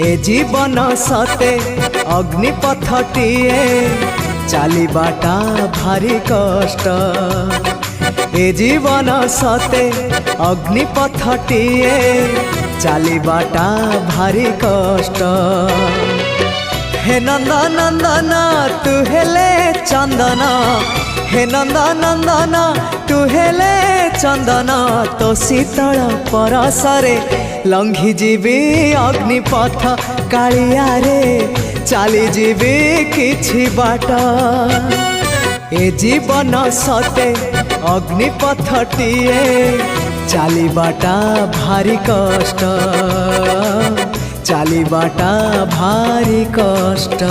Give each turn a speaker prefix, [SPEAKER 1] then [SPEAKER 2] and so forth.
[SPEAKER 1] ए जीवन सते अग्निपथटीए चलिबाटा भारी कष्ट। ए जीवन सते अग्निपथटीए चलिबाटा भारी कष्ट। हे नंदनंदन तू हेले चंदन, हे नंदनंदन तू हेले चंदन, तो शीतल परसरे लंघी जीवी अग्निपथ कालिया रे चली जीवी किछि बाट। ए जीवन सते अग्निपथटीए चलिबाटा भारी कष्ट, चलिबाटा भारी कष्ट।